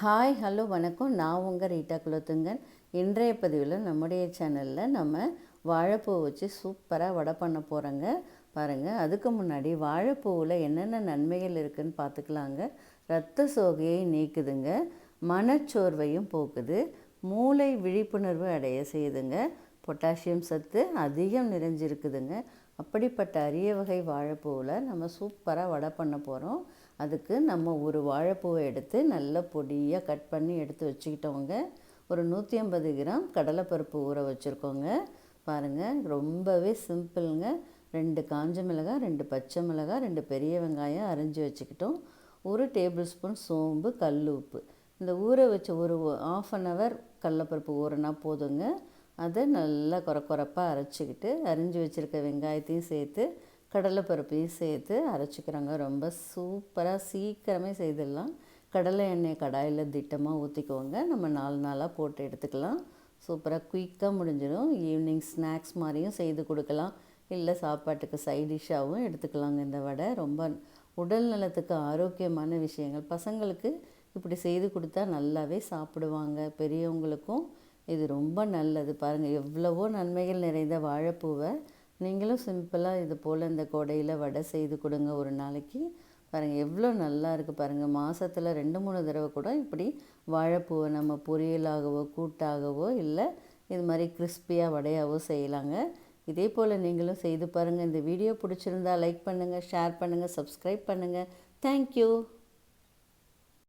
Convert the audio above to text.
Hi hello வணக்கம். நான் உங்கள் ரீட்டா குலோத்துங்கன். இன்றைய பதிவில் நம்முடைய சேனலில் நம்ம வாழைப்பூ வச்சு சூப்பராக வடை பண்ண போகிறோங்க. பாருங்கள், அதுக்கு முன்னாடி வாழைப்பூவில் என்னென்ன நன்மைகள் இருக்குதுன்னு பார்த்துக்கலாங்க. இரத்த சோகையை நீக்குதுங்க, மனச்சோர்வையும் போக்குது, மூளை விழிப்புணர்வு அடைய செய்யுதுங்க, பொட்டாசியம் சத்து அதிகம் நிறைஞ்சிருக்குதுங்க. அப்படிப்பட்ட அரிய வகை வாழைப்பூவில் நம்ம சூப்பராக வடை பண்ண போகிறோம். அதுக்கு நம்ம ஒரு வாழைப்பூவை எடுத்து நல்லா பொடியாக கட் பண்ணி எடுத்து வச்சுக்கிட்டோங்க. ஒரு 150 கிராம் கடலைப்பருப்பு ஊற வச்சுருக்கோங்க. பாருங்கள், ரொம்பவே சிம்பிளுங்க. 2 காஞ்ச மிளகாய், 2 பச்சை மிளகாய், 2 பெரிய வெங்காயம் அரிஞ்சு வச்சுக்கிட்டோம். 1 டேபிள் ஸ்பூன் சோம்பு, கல் உப்பு. இந்த ஊற வச்ச ஒரு 1/2 ஹவர் கடலைப்பருப்பு ஊறினா போதுங்க. அதை நல்லா கொரப்பாக அரைச்சிக்கிட்டு அரிஞ்சு வச்சுருக்க வெங்காயத்தையும் சேர்த்து கடலைப்பருப்பையும் சேர்த்து அரைச்சிக்கிறாங்க. ரொம்ப சூப்பராக சீக்கிரமே செய்திடலாம். கடலை எண்ணெய் கடாயில் திட்டமாக ஊற்றிக்குவோங்க. நம்ம 4 நாளாக போட்டு எடுத்துக்கலாம். சூப்பராக குயிக்காக முடிஞ்சிடும். ஈவினிங் ஸ்நாக்ஸ் மாதிரியும் செய்து கொடுக்கலாம், இல்லை சாப்பாட்டுக்கு சைட் டிஷ்ஷாகவும் எடுத்துக்கலாங்க. இந்த வடை ரொம்ப உடல் நலத்துக்கு ஆரோக்கியமான விஷயங்கள். பசங்களுக்கு இப்படி செய்து கொடுத்தா நல்லாவே சாப்பிடுவாங்க. பெரியவங்களுக்கும் இது ரொம்ப நல்லது. பாருங்கள், எவ்வளவோ நன்மைகள் நிறைந்த வாழைப்பூவை நீங்களும் சிம்பிளாக இது போல் இந்த கொடையில் வடை செய்து கொடுங்க ஒரு நாளைக்கு. பாருங்கள், எவ்வளோ நல்லா இருக்குது பாருங்கள். மாதத்தில் 2-3 தடவை கூட இப்படி வாழைப்பூவை நம்ம பொரியலாகவோ கூட்டாகவோ இல்லை இது மாதிரி கிறிஸ்பியாக வடையாகவோ செய்யலாங்க. இதே போல் நீங்களும் செய்து பாருங்கள். இந்த வீடியோ பிடிச்சிருந்தா லைக் பண்ணுங்கள், ஷேர் பண்ணுங்கள், சப்ஸ்கிரைப் பண்ணுங்கள். தேங்க்யூ.